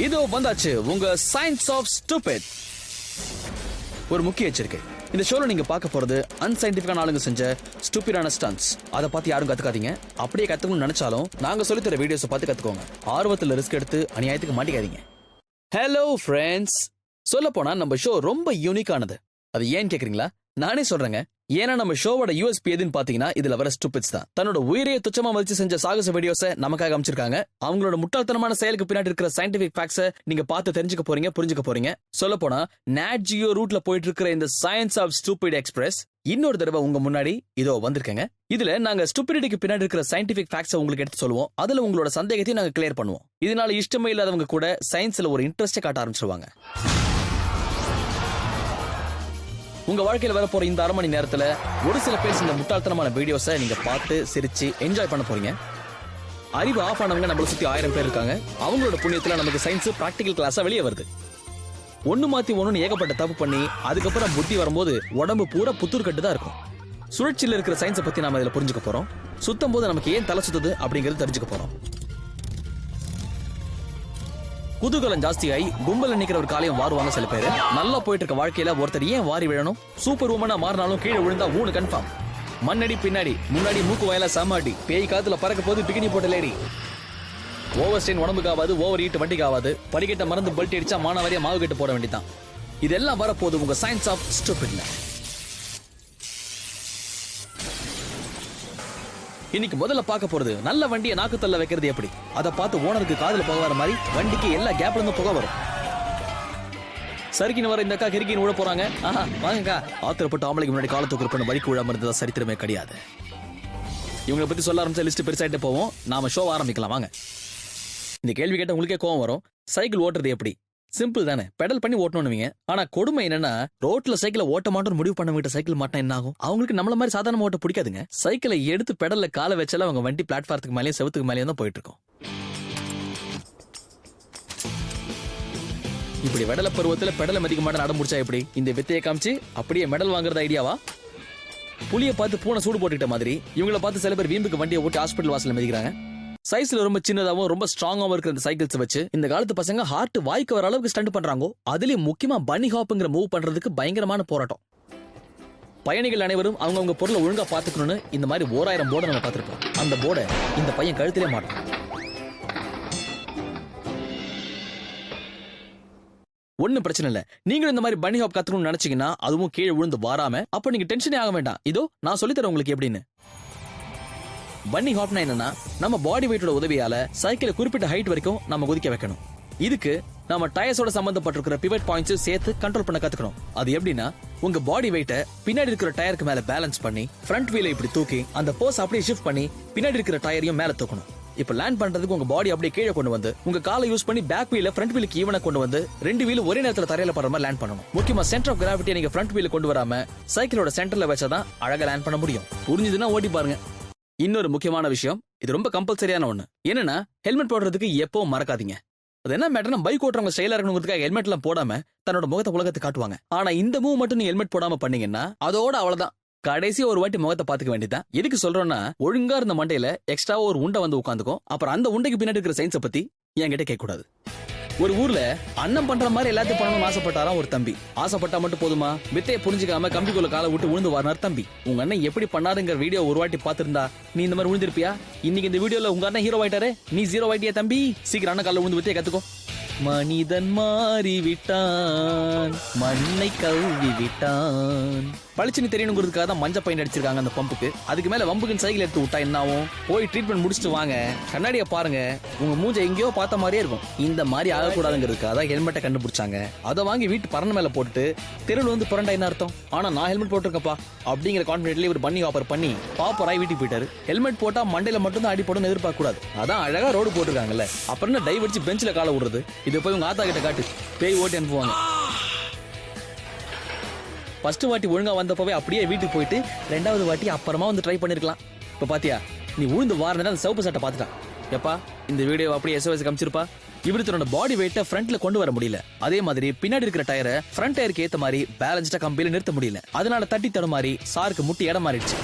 இதோ வந்தாச்சு உங்க சயின்ஸ் ஆஃப் ஸ்டூபிட். ஒரு முக்கிய எச்சரிக்கை, இந்த ஷோல நீங்க பார்க்க போறது அன்சைன்டிபிக்கான ஆளுங்க செஞ்ச ஸ்டூபிடான ஸ்டன்ட்ஸ். அதை பார்த்து யாரும் கத்துக்காதீங்க. அப்படியே கத்துக்கணும்னு நினைச்சாலும் நாங்க சொல்லித்தர வீடியோஸை பார்த்து கத்துக்கோங்க. ஆர்வத்துல ரிஸ்க் எடுத்து அநியாயத்துக்கு மாட்டிக்காதீங்க. ஹலோ ஃப்ரெண்ட்ஸ், சொல்ல போனா நம்ம ஷோ ரொம்ப யூனிக்கானது. அது ஏன்னு கேக்குறீங்களா? நானே சொல்றேங்க. ஏன்னா நம்ம ஷோவோட யூஎஸ்பி எதுன்னு பாத்தீங்கன்னா இதுல வர ஸ்டூபிட்ஸ் தான். தன்னோட உயிரையை துச்சமா மதிச்சு செஞ்ச சாகச வீடியோஸை நமக்காக அமைச்சிருக்காங்க. அவங்களோட முட்டாள்தனமான செயலுக்கு பின்னாடி இருக்கிற சயின்டிபிக் ஃபேக்ட்ஸை நீங்க பார்த்து தெரிஞ்சுக்க போறீங்க, புரிஞ்சுக்க போறீங்க. சொல்ல போனா நேட் ஜியோ ரூட்ல போயிட்டு இருக்கிற இந்த சயின்ஸ் ஆஃப் ஸ்டூபிட் எக்ஸ்பிரஸ் இன்னொரு தடவை உங்க முன்னாடி இதோ வந்திருக்கேங்க. இதுல நாங்க ஸ்டூபிடிட்டிக்கு பின்னாடி இருக்கிற சயின்டிபிக் ஃபேக்ட்ஸை உங்களுக்கு எடுத்து சொல்லுவோம். அதுல உங்களோட சந்தேகத்தையும் நாங்க கிளியர் பண்ணுவோம். இதனால இஷ்டமே இல்லாதவங்க கூட சயின்ஸ்ல ஒரு இன்ட்ரெஸ்ட் காட்ட ஆரம்பிச்சிருவாங்க. உங்க வாழ்க்கையில வர போற இந்த அரை மணி நேரத்துல ஒரு சில பேர் இந்த முட்டாள்தனமான வீடியோஸை நீங்க பார்த்து சிரிச்சு என்ஜாய் பண்ண போறீங்க. அறிவு ஆஃப் ஆனவங்க நம்மள சுத்தி 1000 பேர் இருக்காங்க. அவங்களோட புண்ணியத்துல நமக்கு சயின்ஸ் பிராக்டிகல் கிளாஸா வெளியே வருது. ஒண்ணு மாத்தி ஒண்ணுன்னு ஏகப்பட்ட தப்பு பண்ணி அதுக்கப்புறம் புத்தி வரும்போது உடம்பு பூரா புத்தூர் கட்டு தான் இருக்கும். சுழற்சியில இருக்கிற சயின்ஸை பத்தி நாம இதுல புரிஞ்சுக்க போறோம். சுத்தம் போது நமக்கு ஏன் தலை சுத்துது அப்படிங்கறது தெரிஞ்சுக்க போறோம். குதூகலம் ஜாஸ்தியாகி கும்பல நிக்கிற ஒரு காலையும் வாருவாங்க சில பேர். நல்லா போயிட்டு இருக்க வாழ்க்கையில ஒருத்தர் ஏன் வாரி விழணும்? சூப்பர் உமனா மாறினாலும் கீழே விழுந்தா 3 கன்ஃபார்ம். மண்ணடி பின்னாடி முன்னாடி மூக்கு வயலா சமாடி பேய் காத்துல பறக்க போது பிகினி போட்ட லேடி. ஓவர் ஸ்ட்ரெயின் உடம்புக்கு ஆகாது, ஓவர் ஈட் வண்டிக்கு ஆகாது. படிக்கட்ட மறந்து பல்ட்டி அடிச்சா மானவரியா மாவு கட்டு போட வேண்டியதான். இதெல்லாம் வரப்போது உங்க சயின்ஸ் ஆஃப் ஸ்டூபிட்ல. இன்னைக்கு முதல்ல பார்க்க போறது நல்ல வண்டியை நாக்கு தள்ள வைக்கிறது எப்படி. அதை பார்த்து ஓனருக்கு காதுல புகை வர மாதிரி வண்டிக்கு எல்லா கேப்ல இருந்து புகை வரும். சறுக்கின்னு வர இந்த அக்கா கிறுக்கின்னு விட போறாங்க. ஆஹா வாங்கக்கா. ஆத்திரப்பட்டு ஆம்பளைக்கு முன்னாடி காலத்துக்கு ஒரு வரிக்கு விழாம இருந்ததா சரித்திரமே கிடையாது. இவங்களை பத்தி சொல்ல ஆரம்பிச்சா லிஸ்ட் பெருசாயிட்டே போவோம். நாம ஷோ ஆரம்பிக்கலாம் வாங்க. இந்த கேள்வி கேட்ட உங்களுக்கே கோவம் வரும். சைக்கிள் ஓட்டுறது எப்படி? சிம்பிள் தானே, பெடல் பண்ணி ஓட்டணும்னுவீங்க. ஆனா கொடுமை என்னன்னா ரோட்ல சைக்கிளை ஓட்ட மாட்டோம் முடிவு பண்ண விட்ட சைக்கிள் மாட்டா என்ன ஆகும்? அவங்களுக்கு நம்மள மாதிரி சாதாரண ஓட்ட பிடிக்காதுங்க. சைக்கிளை எடுத்து பெடல்ல காலை வச்சால அவங்க வண்டி பிளாட்ஃபார்த்துக்கு மேலேயும் செவத்துக்கு மேலேயும் தான் போயிட்டு இருக்கும். இப்படி வெடல பருவத்துல பெடலை மதிக்க மாட்டேன் நட முடிச்சா எப்படி? இந்த வித்தையை காமிச்சு அப்படியே மெடல் வாங்குறது ஐடியாவா? புளியை பார்த்து பூனை சூடு போட்டுக்கிட்ட மாதிரி இவங்களை பார்த்து சில பேர் வீம்புக்கு வண்டியை ஓட்டி ஹாஸ்பிட்டல் வாசல்ல மிதிக்கிறாங்க. சைஸ்ல ரொம்ப சின்னதாவும் ரொம்ப ஸ்ட்ராங்காவும் இருக்கிற இந்த சைக்கிள்ஸ் வச்சு இந்த காலத்து பசங்க ஹார்ட் வாய்க்கு வர அளவுக்கு ஸ்டண்ட் பண்றாங்க. அதுலயும் முக்கியமா பன்னி ஹாப்ங்கிற மூவ் பண்றதுக்கு பயங்கரமான போராட்டம். பயணிகள் அனைவரும் அவங்கவுங்க பொருளை ஒழுங்கா பாத்துக்கணும்னு இந்த மாதிரி 1000 போர்டை நம்ம பார்த்திருப்போம். அந்த போர்டை இந்த பையன் கழுத்திலே மாட்டோம். ஒன்னும் பிரச்சனை இல்ல. நீங்களும் இந்த மாதிரி பன்னி ஹாப் கத்துக்கணும்னு நினைச்சீங்கன்னா அதுவும் கீழே விழுந்து வாராம அப்ப நீங்க டென்ஷனே ஆக வேண்டாம். இதோ நான் சொல்லித்தரேன் உங்களுக்கு எப்படின்னு. பன்னி ஹாப்னா என்னன்னா நம்ம பாடி வெயிட்டோட உதவியால சைக்கிளை குறிப்பிட்ட ஹைட் வரைக்கும் நம்ம குதிக்க வைக்கணும். இதுக்கு நம்ம டயர்ஸோட சம்பந்தப்பட்டிருக்கிற பிவட் பாயிண்ட்ஸ் சேர்த்து கண்ட்ரோல் பண்ண கத்துக்கணும். அது எப்படின்னா உங்க பாடி வெயிட்ட பின்னாடி இருக்கிற டயருக்கு மேல பேலன்ஸ் பண்ணி ஃப்ரண்ட் வீலை இப்படி தூக்கி அந்த போஸ் அப்படியே ஷிஃப்ட் பண்ணி பின்னாடி இருக்கிற டயரையும் மேல தூக்கணும். இப்ப லேண்ட் பண்றதுக்கு உங்க பாடி அப்படியே கீழே கொண்டு வந்து உங்க காலை யூஸ் பண்ணி பேக் வீல ஃப்ரண்ட் வீலுக்கு ஈவனா கொண்டு வந்து 2 வீலும் ஒரே நேரத்துல தரையில படுற மாதிரி லேண்ட் பண்ணணும். முக்கியமா சென்டர் ஆஃப் கிராவிட்டியை நீங்க ஃப்ரண்ட் வீல கொண்டு வராம சைக்கிளோட சென்டர்ல வச்சாதான் அழகா லேண்ட் பண்ண முடியும். புரிஞ்சுதுன்னா ஓட்டி பாருங்க. இன்னொரு முக்கியமான விஷயம், இது ரொம்ப கம்பல்சரியான ஒண்ணு. என்னன்னா ஹெல்மெட் போடுறதுக்கு எப்பவும் மறக்காதீங்க. அது என்ன மேட்டர்னா பைக் ஓட்டுறவங்க ஸ்டைலா இருக்கணுங்கிறதுக்காக ஹெல்மெட் எல்லாம் போடாம தன்னோட முகத்தை உலகத்தை காட்டுவாங்க. ஆனா இந்த மூவ் மட்டும் நீ ஹெல்மெட் போடாம பண்ணீங்கன்னா அதோட அவ்வளவுதான். கடைசி ஒரு வாட்டி முகத்தை பாத்துக்க வேண்டியதான். எதுக்கு சொல்றோம்னா ஒழுங்கா இருந்த மண்டையில எக்ஸ்ட்ராவா ஒரு உண்டை வந்து உட்காந்துக்கும். அப்புறம் அந்த உண்டைக்கு பின்னாடி இருக்கிற சயின்ஸை பத்தி என்கிட்ட கேட்க கூடாது. ஒரு ஊர்ல அண்ணன் பண்ற மாதிரி எல்லாத்தையும் பண்ணணும்னு ஆசைப்பட்டாராம் ஒரு தம்பி. ஆசைப்பட்டா மட்டும் போதுமா? வித்தையை புரிஞ்சுக்காம கம்பிக்குள்ள காலை விட்டு விழுந்து வாரினார் தம்பி. உங்க அண்ணன் எப்படி பண்ணாருங்கிற வீடியோ ஒரு வாட்டி பாத்துருந்தா நீ இந்த மாதிரி விழுந்திருப்பியா? இன்னைக்கு இந்த வீடியோல உங்க அண்ணன் ஹீரோ ஆயிட்டாரு, நீ 0 ஆயிட்டியா தம்பி? சீக்கிரம் அண்ணன் கால விழுந்து வித்தையை கத்துக்கோ. மனிதன் மாறி விட்டான், மண்ணை கவ்வி விட்டான். பளிச்சுன்னு தெரியணுங்கிறதுக்காக தான் மஞ்சள் பையன் அடிச்சிருக்காங்க அந்த பம்புக்கு. அதுக்கு மேல வம்புக்குன்னு சைக்கிள் எடுத்து விட்டா என்ன ஆகும்? போய் ட்ரீட்மெண்ட் முடிச்சுட்டு வாங்க. கண்ணாடியை பாருங்க, உங்க மூஞ்ச எங்கேயோ பார்த்த மாதிரியே இருக்கும். இந்த மாதிரி ஆகக்கூடாதுங்கிறதுக்காக தான் ஹெல்மெட்டை கண்டுபிடிச்சாங்க. அதை வாங்கி வீட்டு பறந்த மேல போட்டுட்டு தெருவில் வந்து புரண்டா என்ன அர்த்தம்? ஆனா நான் ஹெல்மெட் போட்டிருக்கப்பா அப்படிங்கிற கான்பிடென்ட்ல இவர் பன்னி ஆஃபர் பண்ணி பாப்பராய் வீட்டுக்கு போயிட்டாரு. ஹெல்மெட் போட்டா மண்டையில மட்டும் தான் அடிப்படும் எதிர்பார்க்க கூடாது. அதான் அழகா ரோடு போட்டிருக்காங்கல்ல, அப்புறம் என்ன டைவ் அடிச்சு பெஞ்சில காலை விடுறது? இதை போய் உங்க ஆத்தா கிட்ட காட்டு, பேய் ஓட்டி அனுப்புவாங்க. ஃபர்ஸ்ட் வாட்டி ஒழுங்கா வந்தப்பவே அப்படியே வீட்டுக்கு போயிட்டு 2வது வாட்டி அப்புறமா வந்து ட்ரை பண்ணிருக்கலாம். இப்ப பாத்தியா நீ உழுந்து வாரனா அந்த சிவப்பு சட்டை பாத்துட்டான். எப்பா இந்த வீடியோ அப்படியே எஸ்ஓஎஸ் காமிச்சிருப்பா. இவரு தன்னோட பாடி வெயிட்ட ஃப்ரண்ட்ல கொண்டு வர முடியல. அதே மாதிரி பின்னாடி இருக்கிற டயரை ஃப்ரண்ட் டயருக்கு ஏத்த மாதிரி பேலன்ஸ்டா கம்பியில நிறுத்த முடியல. அதனால தட்டி தடுமாறி சாருக்கு முட்டி இடம் மாறிடுச்சு.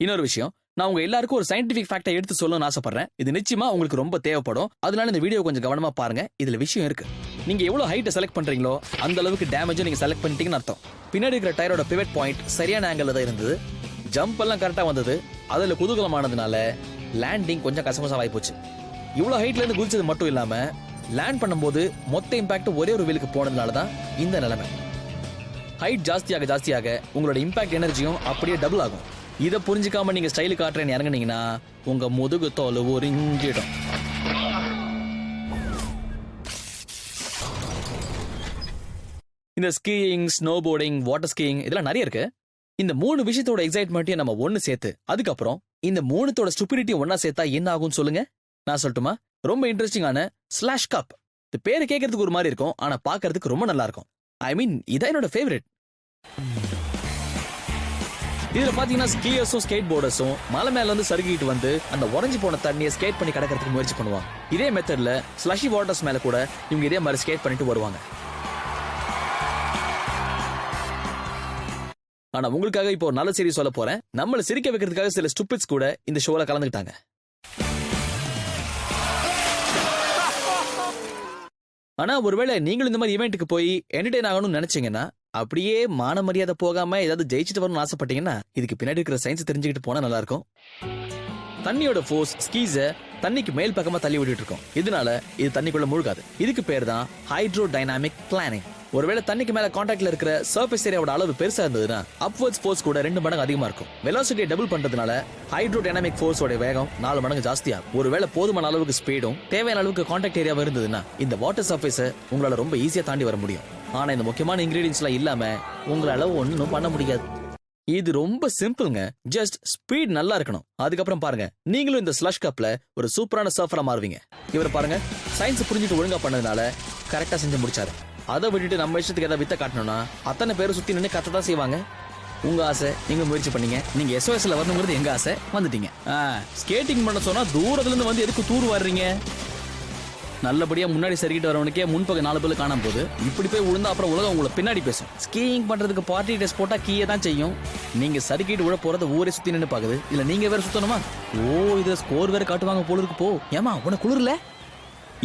இன்னொரு விஷயம், நான் உங்க எல்லாருக்கும் ஒரு சயின்டிபிக் ஃபேக்டை எடுத்து சொல்லணும்னு ஆசைப்படுறேன். இது நிச்சயமா உங்களுக்கு ரொம்ப தேவைப்படும். அதனால இந்த வீடியோ கொஞ்சம் கவனமா பாருங்க. இதுல விஷயம் இருக்கு. நீங்க எவ்வளவு ஹைட்டை செலக்ட் பண்றீங்களோ அந்த அளவுக்கு டேமேஜும் நீங்க செலக்ட் பண்ணிட்டீங்கன்னு அர்த்தம். பின்னாடி இருக்கிற டயரோட பிவட் பாயிண்ட் சரியான ஆங்கிள் தான் இருந்தது. ஜம்ப் எல்லாம் கரெக்டா வந்தது. அதுல குதூகலமானதுனால லேண்டிங் கொஞ்சம் கசமசா போச்சு. இவ்வளவு ஹைட்ல இருந்து குதிச்சது மட்டும் இல்லாம லேண்ட் பண்ணும்போது மொத்த இம்பாக்ட் ஒரே ஒரு வீலுக்கு போனதுனால தான் இந்த நிலைமை. ஹைட் ஜாஸ்தியாக உங்களோட இம்பாக்ட் எனர்ஜியும் அப்படியே டபுள் ஆகும். இதை புரிஞ்சுக்காம நீங்க ஸ்டைல் காட்டுறேன்னு இறங்குனீங்கன்னா உங்க முதுகு தோல் ஒரு இங்கிடும். இந்த skiing, snow boarding, water skiing இதெல்லாம் நிறைய இருக்கு. இந்த 3 விஷயத்தோட எக்ஸைட்மெண்ட்டையும் நம்ம ஒன்னு சேர்த்து அதுக்கப்புறம் இந்த 3தோட ஸ்டூபிடிட்டி ஒன்னா சேர்த்தா என்ன ஆகும் சொல்லுங்க? நான் சொல்லட்டுமா? ரொம்ப இன்ட்ரெஸ்டிங்கான ஸ்லாஷ் கப். இந்த பேரு கேட்கறதுக்கு ஒரு மாதிரி இருக்கும், ஆனா பாக்குறதுக்கு ரொம்ப நல்லா இருக்கும். ஐ மீன் இதான் என்னோட ஃபேவரட். இதுல பாத்தீங்கன்னா ஸ்கீயர்ஸும் ஸ்கேட் போர்டர்ஸும் மலை மேல இருந்து சறுக்கிட்டு வந்து அந்த உறைஞ்சு போன தண்ணியை ஸ்கேட் பண்ணி கடக்கிறதுக்கு முயற்சி பண்ணுவாங்க. இதே மெத்தட்ல ஸ்லஷி வாட்டர்ஸ் மேல கூட இவங்க இதே மாதிரி ஸ்கேட் பண்ணிட்டு வருவாங்க. ஆனா உங்களுக்காக இப்போ ஒரு நல்ல செய்தி சொல்ல போறேன். நம்மள சிரிக்க வைக்கிறதுக்காக சில ஸ்டூபிட்ஸ் கூட இந்த ஷோல கலந்துக்கிட்டாங்க. ஆனா ஒருவேளை நீங்களும் இந்த மாதிரி ஈவெண்ட்டுக்கு போய் என்டர்டெயின் ஆகணும்னு நினைச்சீங்கன்னா, அப்படியே மான மரியாதை போகாம ஏதாவது ஜெயிச்சுட்டு வரணும்னு ஆசைப்பட்டீங்கன்னா இதுக்கு பின்னாடி இருக்கிற சயின்ஸ் தெரிஞ்சுக்கிட்டு போனா நல்லா இருக்கும். தண்ணியோட ஃபோர்ஸ் ஸ்கீஸ தண்ணிக்கு மேல் பக்கமா தள்ளி விட்டுட்டு இருக்கோம். இதனால இது தண்ணிக்குள்ள முழுகாது. இதுக்கு பேர் தான் ஹைட்ரோ டைனாமிக் பிளானிங். ஒருவேளை தண்ணிக்கு மேல கான்டாக்ட்ல இருக்கிற சர்ஃபேஸ் ஏரியாவோட அளவு பெருசா இருந்ததுன்னா அப்வர்ட்ஸ் ஃபோர்ஸ் கூட 2 மடங்கு அதிகமா இருக்கும். வெலாசிட்டியை டபுள் பண்றதுனால ஹைட்ரோ டைனாமிக் ஃபோர்ஸோட வேகம் 4 மடங்கு ஜாஸ்தியாகும். ஒருவேளை போதுமான அளவுக்கு ஸ்பீடும் தேவையான அளவுக்கு கான்டாக்ட் ஏரியாவும் இருந்ததுன்னா இந்த வாட்டர் சர்ஃபேஸை உங்களால ரொம்ப ஈஸியா தாண்டி வர முடியும். ஆனா இந்த முக்கியமான இன்கிரீடியன்ஸ் எல்லாம் இல்லாம உங்களால ஒன்னும் பண்ண முடியாது. இது ரொம்ப சிம்பிள்ங்க. ஜஸ்ட் ஸ்பீட் நல்லா இருக்கணும். அதுக்கப்புறம் பாருங்க, நீங்களும் இந்த ஸ்லஷ் கப்ல ஒரு சூப்பரான சர்ஃபரா மாறுவீங்க. இவரை பாருங்க, சயின்ஸ் புரிஞ்சுட்டு ஒழுங்கா பண்ணதுனால கரெக்டா செஞ்சு முடிச்சாரு. அதை விட்டுட்டு நம்ம இஷ்டத்துக்கு ஏதாவது வித்த காட்டணும்னா அத்தனை பேரும் சுத்தி நின்று கத்த தான் செய்வாங்க. உங்க ஆசை, நீங்க முயற்சி பண்ணீங்க. நீங்க SOSல வரணுங்கிறது எங்க ஆசை, வந்துட்டீங்க. ஸ்கேட்டிங் பண்ண சொன்னா தூரத்துல இருந்து வந்து எதுக்கு தூர் வர்றீங்க? நல்லபடியா முன்னாடி சரிக்கிட்டு வரவனுக்கே முன்பக்கம் 4 பேர் காணாம போகுது. இப்படி போய் விழுந்தா அப்புறம் உலகம் உங்களை பின்னாடி பேசும். ஸ்கீயிங் பண்றதுக்கு பார்ட்டி டெஸ்ட் போட்டா கீயே தான் செய்யும். நீங்க சறுக்கிட்டு விழ போறத ஊரே சுத்தி நின்று பாக்குது. இல்ல நீங்க வேற சுத்தணுமா? இதுல ஸ்கோர் வேற காட்டுவாங்க போல இருக்கு. போ ஏமா உனக்கு குளிர்ல?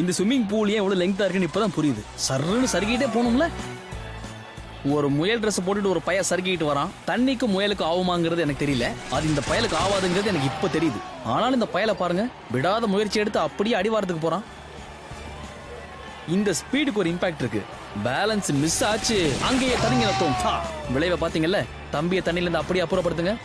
இந்த ஸ்விம்மிங் பூல் ஏன் எவ்வளவு லெங்தா இருக்குன்னு இப்பதான் புரியுது. சர்ன்னு சறுக்கிட்டே போகணும்ல. ஒரு முயல் ட்ரெஸ் போட்டுட்டு ஒரு பையன் சறுக்கிட்டு வரான். தண்ணிக்கு முயலுக்கு ஆகுமாங்கிறது எனக்கு தெரியல. அது இந்த பயலுக்கு ஆவாதுங்கிறது எனக்கு இப்ப தெரியுது. ஆனாலும் இந்த பயலை பாருங்க, விடாத முயற்சி எடுத்து அப்படியே அடிவாரத்துக்கு போறான். இந்த ஸ்பீடுக்கு ஒரு இம்பாக்ட் இருக்கு. பேலன்ஸ் மிஸ் ஆச்சு, அங்கேயே தண்ணி நிறுத்தும். விளைவை பாத்தீங்கல்ல? தம்பியை தண்ணில இருந்து அப்படியே அப்புறப்படுத்துங்க.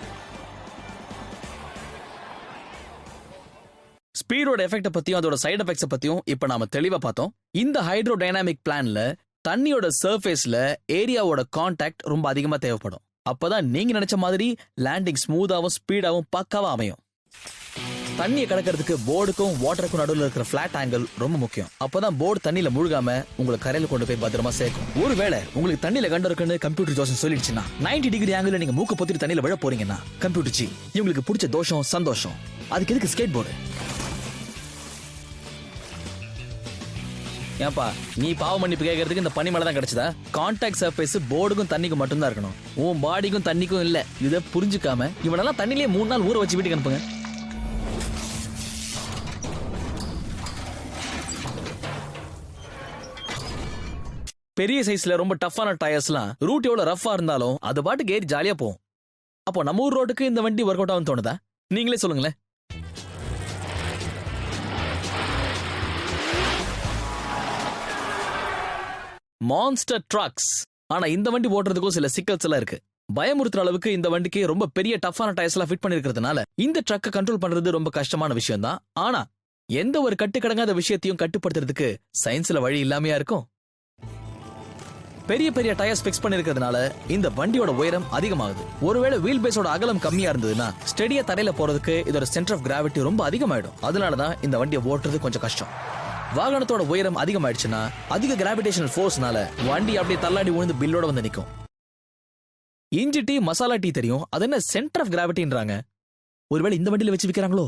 ஸ்பீடோட எஃபெக்ட் பத்தியும் அதோட சைடு எஃபெக்ட்ஸ் பத்தியும் இப்ப நாம தெளிவா பார்த்தோம். இந்த ஹைட்ரோ டைனாமிக் பிளான்ல தண்ணியோட சர்ஃபேஸ்ல ஏரியாவோட கான்டாக்ட் ரொம்ப அதிகமா தேவைப்படும். அப்பதான் நீங்க நினைச்ச மாதிரி லேண்டிங் ஸ்மூத்தாவும் ஸ்பீடாவும் பக்காவா அமையும். தண்ணியை கடக்கிறதுக்கு போர்டுக்கும் வாட்டருக்கும் நடுவில் இருக்கிற பிளாட் ஆங்கிள் ரொம்ப முக்கியம். அப்பதான் போர்டு தண்ணியில முழுகாம உங்களை கரையில கொண்டு போய் பத்திரமா சேர்க்கும். ஒருவேளை உங்களுக்கு தண்ணியில கண்டு இருக்குன்னு கம்ப்யூட்டர் ஜோசன் சொல்லிடுச்சுன்னா 90 டிகிரி ஆங்கிள் நீங்க மூக்க பொத்திட்டு தண்ணியில விழ போறீங்கன்னா கம்ப்யூட்டர் ஜி உங்களுக்கு பிடிச்ச தோஷம் சந்தோஷம். அதுக்கு எதுக்கு ஸ்கேட் போர்டு? ஏன்பா நீ பாவ மன்னிப்பு கேட்கறதுக்கு இந்த பனி மழை தான் கிடைச்சதா? கான்டாக்ட் சர்ஃபேஸ் போர்டுக்கும் தண்ணிக்கும் மட்டும் தான் இருக்கணும். உன் பாடிக்கும் தண்ணிக்கும் இல்ல. இதை புரிஞ்சுக்காம இவனெல்லாம் தண்ணிலேயே 3 நாள் ஊற வச்சு வீட்டுக்கு அனுப்புங்க. பெரிய சைஸ்ல ரொம்ப டஃப்பான டயர்ஸ்லாம் ரூட் எவ்வளவு ரஃபா இருந்தாலும் அது பாட்டுக்கு ஏறி ஜாலியா போகும். அப்போ நம்ம ஊர் ரோட்டுக்கு இந்த வண்டி ஒர்க் அவுட் ஆகும் தோணுதா? நீங்களே சொல்லுங்களேன். Monster trucks. ஆனா இந்த வண்டி ஓட்டுறதுக்கும் சில சிக்கல்ஸ் எல்லாம் இருக்கு. பயமுறுத்துற அளவுக்கு இந்த வண்டிக்கு ரொம்ப பெரிய டஃப்பான டயர்ஸ் எல்லாம் ஃபிட் பண்ணிருக்கிறதுனால இந்த ட்ரக்கை கண்ட்ரோல் பண்றது ரொம்ப கஷ்டமான விஷயம் தான். ஆனா எந்த ஒரு கட்டுக்கடங்காத விஷயத்தையும் கட்டுப்படுத்துறதுக்கு சயின்ஸ்ல வழி இல்லாமையா இருக்கும். பெரிய பெரிய டயர்ஸ் ஃபிக்ஸ் பண்ணிருக்கிறதுனால இந்த வண்டியோட உயரம் அதிகமாகுது. ஒருவேளை வீல் பேஸோட அகலம் கம்மியா இருந்ததுன்னா ஸ்டெடியா தரையில போறதுக்கு இதோட சென்டர் ஆஃப் கிராவிட்டி ரொம்ப அதிகமாயிடும். அதனாலதான் இந்த வண்டியை ஓட்டுறது கொஞ்சம் கஷ்டம். வாகனத்தோட உயரம் அதிகமாயிடுச்சுன்னா அதிக கிராவிடேஷனல் ஃபோர்ஸ்னால வண்டி அப்படியே தள்ளாடி விழுந்து பில்லோட வந்து நிற்கும். இஞ்சி டீ மசாலா டீ தெரியும், அது என்ன சென்டர் ஆஃப் கிராவிட்டின்றாங்க? ஒருவேளை இந்த வண்டியில வச்சு விற்கிறாங்களோ?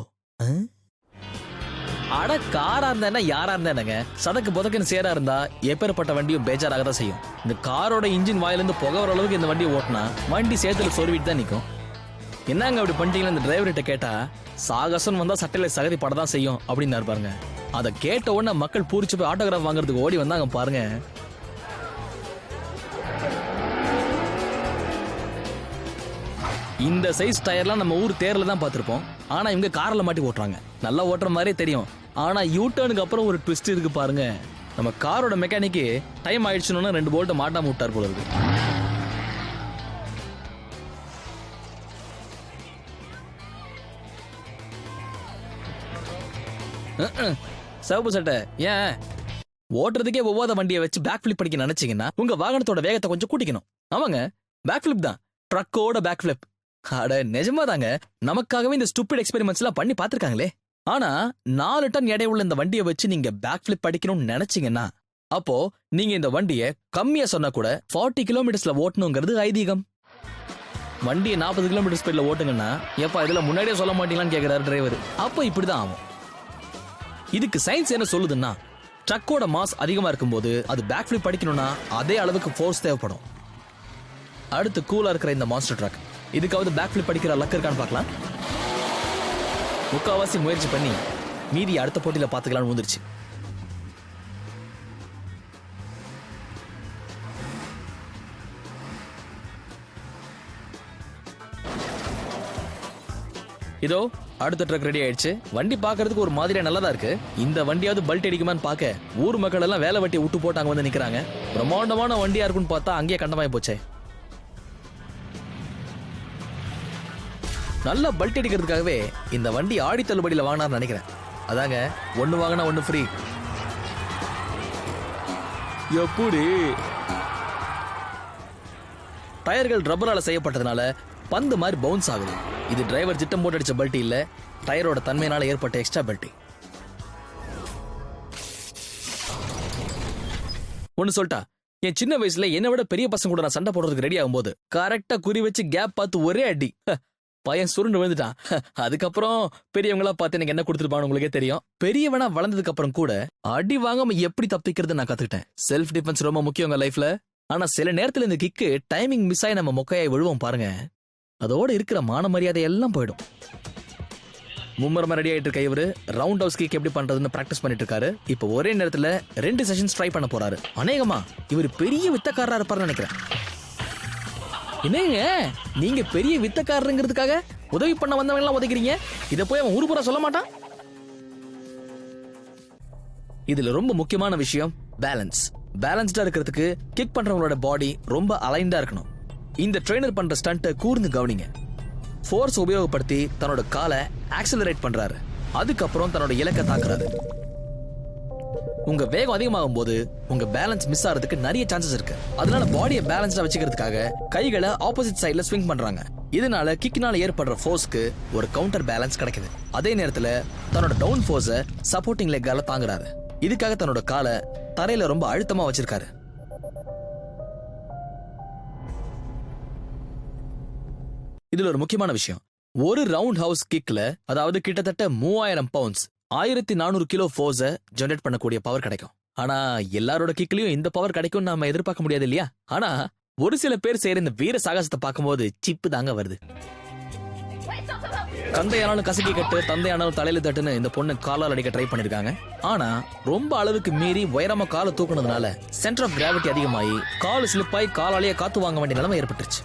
அட காரா இருந்தா யாரா இருந்தா என்னங்க, சதக்கு புதக்குன்னு சேரா இருந்தா எப்பேற்பட்ட வண்டியும் பேஜாராக தான் செய்யும். இந்த காரோட இன்ஜின் வாயிலிருந்து புகை வர அளவுக்கு இந்த வண்டியை ஓட்டினா வண்டி சேத்துல சொருவிட்டு தான் நிற்கும். என்னங்க அப்படி பண்ணிட்டீங்களா இந்த டிரைவர்கிட்ட கேட்டா, சாகசம் வந்தா சட்டையில சகதி படதான் செய்யும் அப்படின்னு பாருங்க. அதை கேட்ட உடனே மக்கள் பூரிச்சு போய் ஆட்டோகிராஃப் வாங்குறதுக்கு ஓடி வந்தாங்க பாருங்க. இந்த சைஸ் டயர்லாம் நம்ம ஊர் தேர்ல தான் பார்த்திருப்போம். ஆனா இவங்க கார்ல மாட்டி ஓட்டுறாங்க. நல்லா ஓட்டுற மாதிரியே தெரியும். ஆனா யூ டர்னுக்கு அப்புறம் ஒரு ட்விஸ்ட் இருக்கு பாருங்க. நம்ம காரோட மெக்கானிக்கு டைம் ஆயிடுச்சுன்னு 2 போல்ட் மாட்டாம விட்டார் போல இருக்கு. சிவப்பு சட்டை ஏன் ஓட்டுறதுக்கே ஒவ்வாத வண்டியை வச்சு பேக் ஃபிளிப் படிக்க நினைச்சீங்கன்னா உங்க வாகனத்தோட வேகத்தை கொஞ்சம் கூட்டிக்கணும். ஆமாங்க, பேக் ஃபிளிப் தான், ட்ரக்கோட பேக் ஃபிளிப். அட நிஜமா தாங்க, நமக்காகவே இந்த ஸ்டூபிட் எக்ஸ்பெரிமெண்ட்ஸ் எல்லாம் பண்ணி பாத்துருக்காங்களே. ஆனா 4 டன் எடை உள்ள இந்த வண்டியை வச்சு நீங்க பேக் ஃபிளிப் படிக்கணும்னு நினைச்சீங்கன்னா அப்போ நீங்க இந்த வண்டியை கம்மியா சொன்னா கூட 40 கிலோமீட்டர்ஸ்ல ஓட்டணுங்கிறது ஐதீகம். வண்டியை 40 கிலோமீட்டர் ஸ்பீட்ல ஓட்டுங்கன்னா எப்ப இதுல முன்னாடியே சொல்ல மாட்டீங்களான்னு கேக்குறாரு டிரைவர். அப்போ இப்படிதான் ஆகும். இதுக்கு சயின்ஸ் என்ன சொல்லுதுன்னா, ட்ரக்கோட மாஸ் அதிகமா இருக்கும்போது அது பேக் ஃபிளிப் படிக்கணும்னா அதே அளவுக்கு ஃபோர்ஸ் தேவைப்படும். அடுத்து கூலா இருக்கிற இந்த மான்ஸ்டர் ட்ரக் இதுக்காவது பேக் ஃபிளிப் படிக்கிற லக் இருக்கான்னு பார்க்கலாம். முக்காவாசி முயற்சி பண்ணி மீதி அடுத்த போட்டியில பாத்துக்கலாம்னு வந்துருச்சு. இதோ அடுத்த ட்ரக் ரெடி ஆயிடுச்சு. வண்டி பாக்குறதுக்கு ஒரு மாதிரியா நல்லதா இருக்கு. இந்த வண்டியாவது பல்ட் அடிக்குமான்னு பாக்க ஊர் மக்கள் எல்லாம் வேலை வெட்டி விட்டு போட்டு அங்க வந்து நிக்கிறாங்க. பிரம்மாண்டமான வண்டியா இருக்குன்னு பார்த்தா அங்கேயே கண்டமாய் போச்சே. நல்லா பல்ட் அடிக்கிறதுக்காகவே இந்த வண்டி ஆடி தள்ளுபடியில வாங்கினார்னு நினைக்கிறேன். அதாங்க, 1 வாங்கினா 1 ஃப்ரீ. எப்படி டயர்கள் ரப்பரால செய்யப்பட்டதுனால பந்து மாதிரி பவுன்ஸ் ஆகுது. இது டிரைவர் திட்டம் போட்டு அடிச்ச பல்ட்டி இல்ல, டயரோட தன்மையினால ஏற்பட்ட எக்ஸ்ட்ரா பல்ட்டி. ஒன்னு சொல்லிட்டா, என் சின்ன வயசுல என்னை விட பெரிய பசங்க கூட நான் சண்டை போடுறதுக்கு ரெடி ஆகும்போது கரெக்டா குறி வச்சு கேப் பார்த்து ஒரே அடி, பையன் சுருண்டு விழுந்துட்டான். அதுக்கப்புறம் பெரியவங்களா பார்த்து எனக்கு என்ன கொடுத்துருப்பான்னு உங்களுக்கே தெரியும். பெரியவனா வளர்ந்ததுக்கு அப்புறம் கூட அடி வாங்காம எப்படி தப்பிக்கிறது நான் கத்துக்கிட்டேன். செல்ஃப் டிஃபென்ஸ் ரொம்ப முக்கியங்க லைஃப்ல. ஆனா சில நேரத்துல இந்த கிக்கு டைமிங் மிஸ் ஆகி நம்ம மொக்கையாய் விழுவோம் பாருங்க. அதோட இருக்கிற மான மரியாதை எல்லாம் போயிடும். மும்மரமா ரெடி ஆயிட்டு இருக்க இவரு ரவுண்ட் ஹவுஸ் கிக் எப்படி பண்றதுன்னு பிராக்டிஸ் பண்ணிட்டு இருக்காரு. இப்போ ஒரே நேரத்துல 2 செஷன்ஸ் ட்ரை பண்ண போறாரு. அநேகமா இவர் பெரிய வித்தக்காரரா இருப்பாருன்னு நினைக்கிறேன். என்னங்க நீங்க பெரிய வித்தக்காரருங்கிறதுக்காக உதவி பண்ண வந்தவங்க எல்லாம் உதைக்கிறீங்க. இத போய் அவன் ஊருபுறா சொல்ல மாட்டான். இதுல ரொம்ப முக்கியமான விஷயம் பேலன்ஸ். பேலன்ஸ்டா இருக்கிறதுக்கு கிக் பண்றவங்களோட பாடி ரொம்ப அலைன்டா இருக்கணும். இந்த ட்ரெய்னர் பண்ற ஸ்டண்ட் கூர்ந்து கவனிங்க. ஃபோர்ஸ் உபயோகப்படுத்தி தன்னோட காலை ஆக்சலரேட் பண்றாரு. அதுக்கப்புறம் தன்னோட இலக்கை தாக்குறாரு. உங்க வேகம் அதிகமாகும் போது உங்க பேலன்ஸ் மிஸ் ஆகிறதுக்கு நிறைய சான்சஸ் இருக்கு. அதனால பாடியை பேலன்ஸ்டா வச்சுக்கிறதுக்காக கைகளை ஆப்போசிட் சைடுல ஸ்விங் பண்றாங்க. இதனால கிக்னால ஏற்படுற ஃபோர்ஸ்க்கு ஒரு கவுண்டர் பேலன்ஸ் கிடைக்குது. அதே நேரத்துல தன்னோட டவுன் ஃபோர்ஸை சப்போர்ட்டிங் லெக்கால தாங்குறாரு. இதுக்காக தன்னோட காலை தரையில ரொம்ப அழுத்தமா வச்சிருக்காரு. இதுல ஒரு முக்கியமான விஷயம், ஒரு ரவுண்ட் ஹவுஸ் கிக்ல அதாவது கிட்டத்தட்ட 3000 பவுண்ட்ஸ் 1400 கிலோ ஃபோர்ஸை ஜெனரேட் பண்ணக்கூடிய பவர் கிடைக்கும். ஆனா எல்லாரோட கிக்லயும் இந்த பவர் கிடைக்கும் நாம எதிர்பார்க்க முடியாது இல்லையா? ஆனா ஒரு சில பேர் செய்யற இந்த வீர சாகசத்தை பார்க்கும்போது சிப்பு தாங்க வருது. கந்தையானாலும் கசக்கி கட்டு, தந்தையானாலும் தலையில தட்டுன்னு இந்த பொண்ணு காலால் அடிக்க ட்ரை பண்ணிருக்காங்க. ஆனா ரொம்ப அளவுக்கு மீறி உயரமா காலை தூக்குனதுனால சென்டர் ஆஃப் கிராவிட்டி அதிகமாகி கால் ஸ்லிப் ஆகி காலாலேயே காத்து வாங்க வேண்டிய நிலைமை ஏற்பட்டுருச்சு.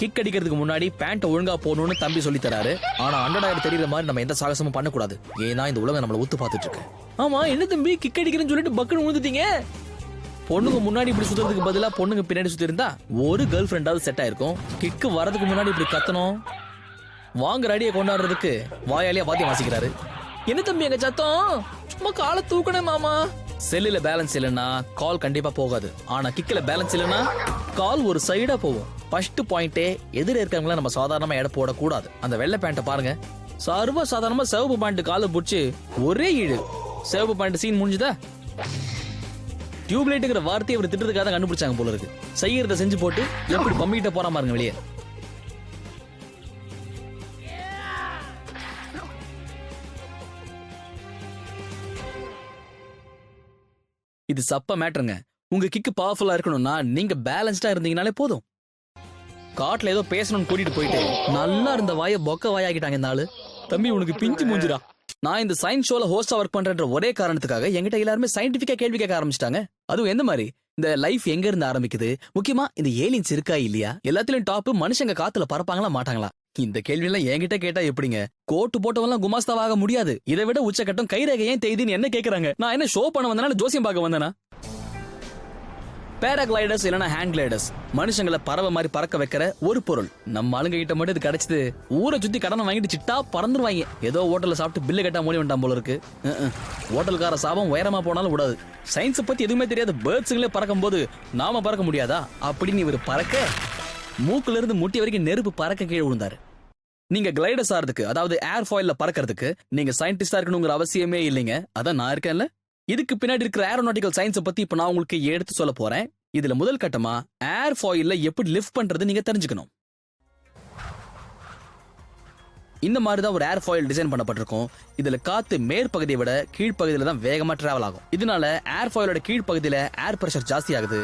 கிக் அடிக்கிறதுக்கு முன்னாடி பேண்ட் ஒழுங்கா போடணும்னு தம்பி சொல்லி தராரு. ஆனா அண்டர்டாயர் தெரியற மாதிரி நம்ம எந்த சாகசமும் பண்ணக்கூடாது. ஏன்னா இந்த உலகம் நம்மள ஊத்து பார்த்துட்டு இருக்கு. ஆமா என்ன தம்பி கிக் அடிக்கிறேன்னு சொல்லிட்டு பக்குன்னு விழுந்துட்டீங்க? பொண்ணுங்க முன்னாடி இப்படி சுத்துறதுக்கு பதிலா பொண்ணுங்க பின்னாடி சுத்தி இருந்தா ஒரு கேர்ள் ஃப்ரெண்டாவது செட் ஆயிருக்கும். கிக்கு வரதுக்கு முன்னாடி இப்படி கத்தணும். வாங்குற அடியை கொண்டாடுறதுக்கு வாயாலியா வாத்தியம் வாசிக்கிறாரு. என்ன தம்பி எங்க சத்தம்? சும்மா காலை தூக்கணும் மாமா. செல்லுல பேலன்ஸ் இல்லைன்னா கால் கண்டிப்பா போகாது. ஆனா கிக்ல பேலன்ஸ் இல்லைன்னா கால் ஒரு சைடா போகும். ஃபர்ஸ்ட் பாயிண்டே எதிர இருக்கவங்கள நம்ம சாதாரணமா எடை போடக்கூடாது. அந்த வெள்ளை பேண்ட்டை பாருங்க, சர்வ சாதாரணமா சிவப்பு பேண்ட் காலை பிடிச்சி ஒரே இழு. சிவப்பு பேண்ட் சீன் முடிஞ்சுதா? டியூப்லைட்டுங்கிற வார்த்தையை அவர் திட்டத்துக்காக தான் கண்டுபிடிச்சாங்க போல இருக்கு. செய்யறத செஞ்சு போட்டு எப்படி பம்பிக்கிட்ட போற பாருங்க வெளியே. இது சப்ப மேட்டருங்க. உங்க கிக்கு பவர்ஃபுல்லா இருக்கணும்னா நீங்க பேலன்ஸ்டா இருந்தீங்கனாலே போதும். காட்டுல ஏதோ பேசணும்னு கூட்டிட்டு போயிட்டு நல்லா இருந்த வாயை பொக்க வாயாக்கிட்டாங்க இந்த ஆளு. தம்பி உனக்கு பிஞ்சு மூஞ்சிரா. நான் இந்த சயின்ஸ் ஷோல ஹோஸ்டா ஒர்க் பண்றேன்ற ஒரே காரணத்துக்காக என்கிட்ட எல்லாருமே சயின்டிபிக்கா கேள்வி கேட்க ஆரம்பிச்சிட்டாங்க. அதுவும் எந்த மாதிரி, இந்த லைஃப் எங்க இருந்து ஆரம்பிக்குது, முக்கியமா இந்த ஏலியன்ஸ் இருக்கா இல்லையா, எல்லாத்திலும் டாப் மனுஷங்க காத்துல பறப்பாங்களா மாட்டாங்களா, இந்த கேள்வி எல்லாம் என்கிட்ட கேட்டா எப்படிங்க? கோட்டு போட்டவெல்லாம் குமாஸ்தாவாக முடியாது. இதை விட உச்சக்கட்டம் கைரேகை ஏன் தேய்துன்னு என்ன கேக்குறாங்க. நான் என்ன ஷோ பண்ண வந்தனால ஜோசியம் பார்க்க வந்தேனா? பேராகிளைடர்ஸ் இல்லனா ஹேண்ட் கிளைடர்ஸ், மனுஷங்களை பறவை மாதிரி பறக்க வைக்கிற ஒரு பொருள். நம்ம ஆளுங்க கிட்ட மட்டும் இது கிடைச்சது ஊரை சுத்தி கடனை வாங்கிட்டு சிட்டா பறந்துருவாங்க. ஏதோ ஹோட்டல்ல சாப்பிட்டு பில்லு கட்டா மூடி வேண்டாம் போல இருக்கு. ஹோட்டல்கார சாபம் உயரமா போனாலும் விடாது. சயின்ஸை பத்தி எதுவுமே தெரியாத பேர்ட்ஸுங்களே பறக்கும் போது நாம பறக்க முடியாதா அப்படின்னு இவர் பறக்க மூக்குல இருந்து முட்டி வரைக்கும் நெருப்பு பறக்க கீழே விழுந்தாரு. நீங்க கிளைடர்ஸ் ஆறதுக்கு, அதாவது ஏர் ஃபாயில்ல பறக்கிறதுக்கு நீங்க சயின்டிஸ்டா இருக்கணுங்கிற அவசியமே இல்லைங்க. அதான் நான் இருக்கேன்ல. இதுக்கு பின்னாடி இருக்கிற ஏரோநாட்டிக்கல் சயின்ஸை பத்தி இப்ப நான் உங்களுக்கு எடுத்து சொல்ல போறேன். இதுல முதல் கட்டமா ஏர் ஃபாயில்ல எப்படி லிஃப்ட் பண்றது நீங்க தெரிஞ்சுக்கணும். இந்த மாதிரி தான் ஒரு ஏர் ஃபாயில் டிசைன் பண்ணப்பட்டிருக்கும். இதுல காத்து மேற்பகுதியை விட கீழ்ப்பகுதியில தான் வேகமா டிராவல் ஆகும். இதனால ஏர் ஃபாயிலோட கீழ்ப்பகுதியில ஏர் பிரஷர் ஜாஸ்தி ஆகுது.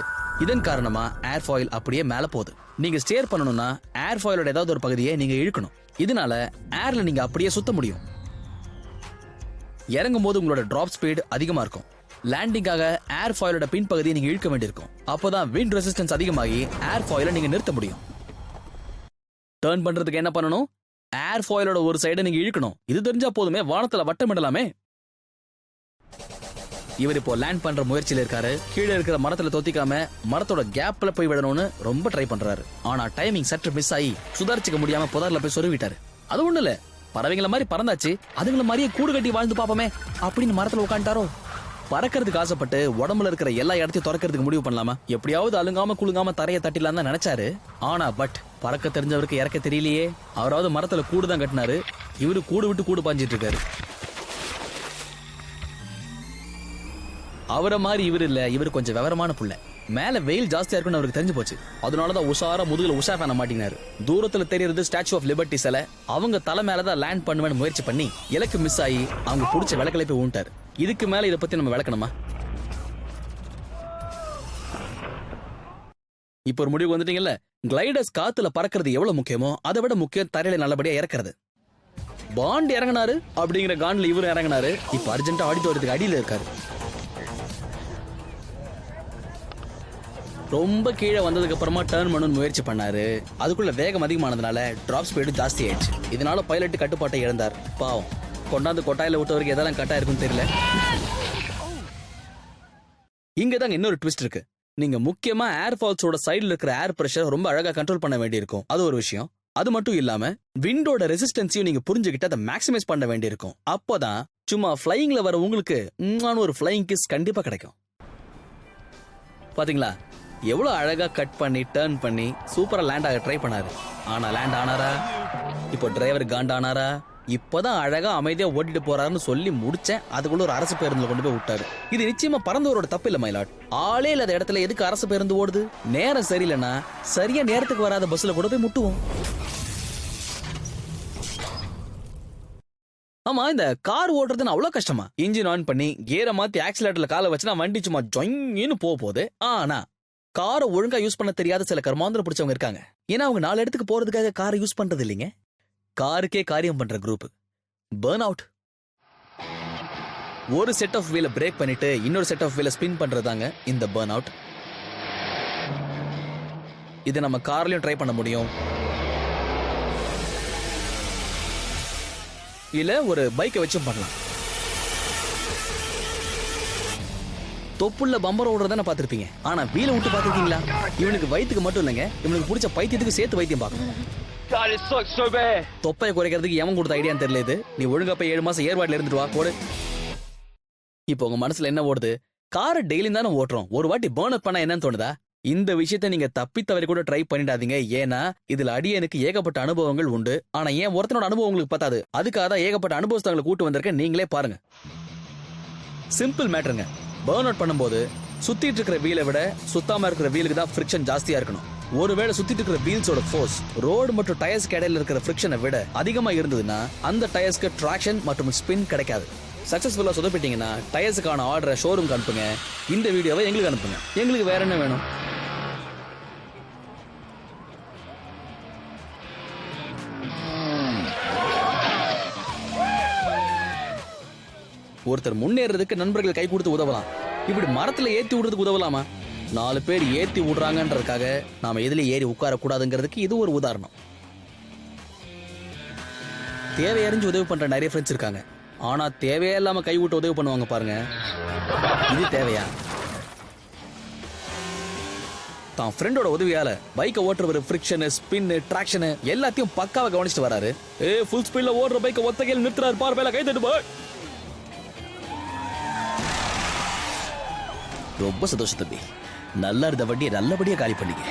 இதன் காரணமா ஏர் ஃபாயில் அப்படியே மேல போகுது. நீங்க ஸ்டேர் பண்ணணும்னா ஏர் ஃபாயிலோட ஏதாவது ஒரு பகுதியை நீங்க இழுக்கணும். இதனால ஏர்ல நீங்க அப்படியே சுத்த முடியும். இறங்கும் போது உங்களோட டிராப் ஸ்பீட் அதிகமா இருக்கும். லேண்டிங்காக ஏர் ஃபாயிலோட பின்பகுதியை நீங்க இழுக்க வேண்டியிருக்கும். அப்போதான் விண்ட் ரெசிஸ்டன்ஸ் அதிகமாகி ஏர் ஃபாயிலை நீங்க நிறுத்த முடியும். டர்ன் பண்றதுக்கு என்ன பண்ணணும்? ஏர் ஃபாயிலோட ஒரு சைடை நீங்க இழுக்கணும். இது தெரிஞ்சா போதுமே, வானத்துல வட்டமிடலாமே. இவர் இப்போ லேண்ட் பண்ற முயற்சியில இருக்காரு. கீழே இருக்கிற மரத்துல தொத்திக்காம மரத்தோட கேப்ல போய் விடணும்னு ரொம்ப ட்ரை பண்றாரு. ஆனா டைமிங் சற்று மிஸ் ஆகி சுதாரிச்சுக்க முடியாம புதர்ல போய் சொருவிட்டாரு. அது ஒண்ணு இல்ல, பறவைங்கள மாதிரி பறந்தாச்சு, அதுங்கள மாதிரியே கூடு கட்டி வாழ்ந்து பாப்போமே அப்படின்னு மரத்துல உட்காந்துட்டாரோ. பறக்கிறதுக்கு ஆசைப்பட்டு உடம்புல இருக்கிற எல்லா இடத்தையும் திறக்கிறதுக்கு முடிவு பண்ணலாமா? எப்படியாவது அலுங்காம குலுங்காம தரைய தட்டிலாம் தான் நினைச்சாரு. ஆனா பறக்க தெரிஞ்சவருக்கு இறக்க தெரியலையே. அவராவது மரத்துல கூடு தான் கட்டினாரு, இவரு கூடு விட்டு கூடு பாஞ்சிட்டு இருக்காரு. அவரை மாதிரி இவர் இல்ல, இவர் கொஞ்சம் விவரமான புள்ள. மேல வெயில் ஜாஸ்தியா இருக்குன்னு அவருக்கு தெரிஞ்சு போச்சு. அதனாலதான் உஷாரா முதுகுல உஷா ஃபேன மாட்டினாரு. தூரத்துல தெரியறது ஸ்டாச்சு ஆஃப் லிபர்ட்டி சிலை. அவங்க தலை மேலதான் லேண்ட் பண்ணுவேன்னு முயற்சி பண்ணி இலக்கு மிஸ் ஆகி அவங்க புடிச்ச விளக்கலை போய் ஊண்டாரு. இதுக்கு மேல இதை பத்தி நம்ம விளக்கணுமா? இப்ப ஒரு முடிவு வந்துட்டீங்கல்ல. கிளைடர்ஸ் காத்துல பறக்கிறது எவ்வளவு முக்கியமோ அதை விட முக்கியம் தரையில நல்லபடியா இறக்குறது. பாண்ட் இறங்கினாரு அப்படிங்கிற கான்ல இவரும் இறங்கினாரு. இப்ப அர்ஜென்ட்டா ஆடிட்டோரியத்துக்கு அடியில இருக்காரு. ரொம்ப கீழே வந்ததுக்கு அப்புறமா டர்ன் பண்ணணும்னு முயற்சி பண்ணாரு. அதுக்குள்ள வேகம் அதிகமானதுனால டிராப் ஸ்பீடு ஜாஸ்தி ஆயிடுச்சு. இதனால பைலட் கட்டுப்பாட்டை இழந்தார். பாவம், கொண்டாந்து கொட்டாயில விட்டவருக்கு எதெல்லாம் கட்டா இருக்குன்னு தெரியல. இங்கதாங்க இன்னொரு ட்விஸ்ட் இருக்கு. நீங்க முக்கியமா ஏர் ஃபால்ஸோட சைடுல இருக்கிற ஏர் பிரஷர் ரொம்ப அழகா கண்ட்ரோல் பண்ண வேண்டியிருக்கும். அது ஒரு விஷயம். அது மட்டும் இல்லாம விண்டோட ரெசிஸ்டன்ஸையும் நீங்க புரிஞ்சுக்கிட்டு அதை மேக்ஸிமைஸ் பண்ண வேண்டியிருக்கும். அப்போதான் சும்மா ஃபிளையிங்ல வர உங்களுக்கு ஒரு ஃபிளையிங் கிஸ் கண்டிப்பா கிடைக்கும். பாத்தீங்களா எவ்வளவு அழகா கட் பண்ணி டர்ன் பண்ணி சூப்பரா லேண்ட் ஆக ட்ரை பண்ணாரு. ஆனா லேண்ட் ஆனாரா? இப்போ டிரைவர் காண்டானாரா? இப்பதான் அழகா அமைதியா ஓட்டிட்டு போறாருன்னு சொல்லி முடிச்சேன். அதுக்குள்ள ஒரு அரசு பேருந்துல கொண்டு போய் விட்டாரு. இது நிச்சயமா பறந்தவரோட தப்பு இல்ல மயிலாட். ஆளே இல்லாத இடத்துல எதுக்கு அரசு பேருந்து ஓடுது? நேரம் சரியில்லைன்னா சரியா நேரத்துக்கு வராத பஸ்ல கூட போய் முட்டுவோம். ஆமா, இந்த கார் ஓட்டுறதுன்னு அவ்வளவு கஷ்டமா? இன்ஜின் ஆன் பண்ணி கியரை மாத்தி ஆக்சிலேட்டர்ல காலை வச்சுனா வண்டி சும்மா ஜொயின்னு போகுது. ஆனா காரை ஒழுங்கா யூஸ் பண்ண தெரியாத சில கர்மாந்திரம் பிடிச்சவங்க இருக்காங்க. ஏன்னா அவங்க 4 இடத்துக்கு போறதுக்காக காரை யூஸ் பண்றது இல்லைங்க. காருக்கே காரியம் பண்ற குரூப் பர்ன் அவுட். ஒரு செட் ஆஃப் வீல பிரேக் பண்ணிட்டு இன்னொரு செட் ஆஃப் வீல ஸ்பின் பண்றதாங்க இந்த பர்ன் அவுட். இதை நம்ம கார்லயும் ட்ரை பண்ண முடியும், இல்ல ஒரு பைக்கை வச்சும் பண்ணலாம். தொப்புள்ள பம்பர் ஓடுறத பாத்திருப்பீங்க. ஆனா வீல விட்டு பாத்திருக்கீங்களா? இவனுக்கு வயிற்றுக்கு மட்டும் இல்லைங்க, இவனுக்கு பிடிச்ச பைத்தியத்துக்கு சேர்த்து வைத்தியம் பார்க்கணும். தொப்பையை குறைக்கிறதுக்கு எவன் கொடுத்த ஐடியான்னு தெரியல இது. நீ ஒழுங்கா போய் 7 மாசம் ஏர்வாட்ல இருந்துட்டு வா போடு. இப்போ உங்க மனசுல என்ன ஓடுது? காரை டெய்லி தானே ஓட்டுறோம், ஒரு வாட்டி பர்ன் அப் பண்ணா என்னன்னு தோணுதா? இந்த விஷயத்த நீங்க தப்பித்தவரை கூட ட்ரை பண்ணிடாதீங்க. ஏன்னா இதுல அடியனுக்கு ஏகப்பட்ட அனுபவங்கள் உண்டு. ஆனா ஏன் ஒருத்தனோட அனுபவம் உங்களுக்கு பத்தாது. அதுக்காக தான் ஏகப்பட்ட அனுபவஸ்தங்களை கூட்டு வந்திருக்கேன். நீங்களே பாருங்க. சிம்பிள் மேட்டருங்க. பர்ன் அவுட் பண்ணும்போது சுத்திட்டு இருக்கிற வீலை விட சுத்தாம இருக்கிற வீலுக்கு தான் ஃபிரிக்ஷன் ஜாஸ்தியா இருக்கணும். ஒருவேளை சுத்திட்டு இருக்கிற வீல்ஸோட ஃபோர்ஸ் ரோடு மற்றும் டயர்ஸ்க்கு இடையில இருக்கிற ஃபிரிக்ஷனை விட அதிகமா இருந்ததுன்னா அந்த டயர்ஸ்க்கு ட்ராக்ஷன் மற்றும் ஸ்பின் கிடைக்காது. சக்சஸ்ஃபுல்லா சொதப்பிட்டீங்கன்னா டயர்ஸுக்கான ஆர்டரை ஷோரூம்க்கு அனுப்புங்க. இந்த வீடியோவை எங்களுக்கு அனுப்புங்க. எங்களுக்கு வேற என்ன வேணும்? ஒருத்தர் முன்னேறதுக்கு நண்பர்கள் கை கொடுத்து உதவலாம். இப்படி மரத்துல ஏத்தி விடுறதுக்கு உதவலாமா? 4 பேர் ஏத்தி விடுறாங்கன்றதுக்காக நாம எதுல ஏறி உட்கார கூடாதுங்கிறதுக்கு இது ஒரு உதாரணம். தேவையறிஞ்சு உதவி பண்ற நிறைய ஃப்ரெண்ட்ஸ் இருக்காங்க. ஆனா தேவையே இல்லாம கை விட்டு உதவி பண்ணுவாங்க பாருங்க. இது தேவையா? தான் ஃப்ரெண்டோட உதவியால பைக்கை ஓட்டுறவர் ஃப்ரிக்ஷன், ஸ்பின், டிராக்ஷன் எல்லாத்தையும் பக்காவா கவனிச்சுட்டு வராரு. ஃபுல் ஸ்பீட்ல ஓடுற பைக்கை ஒத்த கையில் நிறுத்துறாரு. பார்வையில கை தட்டு போய். ரொம்ப சந்தோஷம் தம்பி. நல்லா இருந்த வண்டியை நல்லபடியா காலி பண்ணீங்க.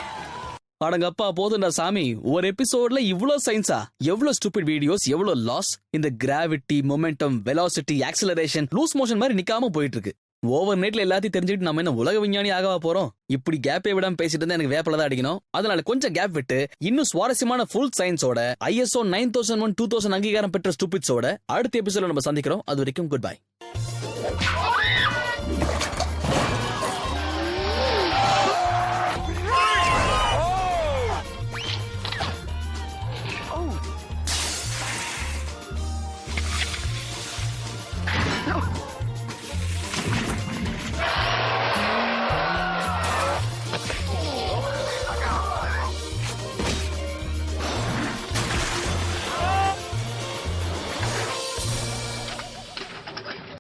அடங்கப்பா போதுண்டா சாமி. ஒரு எபிசோட்ல இவ்ளோ சயின்ஸா? எவ்வளவு ஸ்டூபிட் வீடியோஸ், எவ்வளவு லாஸ். இந்த gravity, momentum, velocity, acceleration, loose motion மாதிரி நிக்காம போயிட்டு இருக்கு. ஓவர் நைட்ல எல்லாத்தையும் தெரிஞ்சுக்கிட்டு நம்ம என்ன உலக விஞ்ஞானி ஆகவா போறோம்? இப்படி கேப்பே விடாம பேசிட்டு இருந்தா எனக்கு வேப்பல தான் அடிக்கணும். அதனால கொஞ்சம் கேப் விட்டு இன்னும் சுவாரஸ்யமான ஃபுல் சயின்ஸோட ISO 9001 2000 அங்கீகாரம் பெற்ற ஸ்டூபிட்ஸோட அடுத்த எபிசோட நம்ம சந்திக்கிறோம். அது வரைக்கும் குட் பை.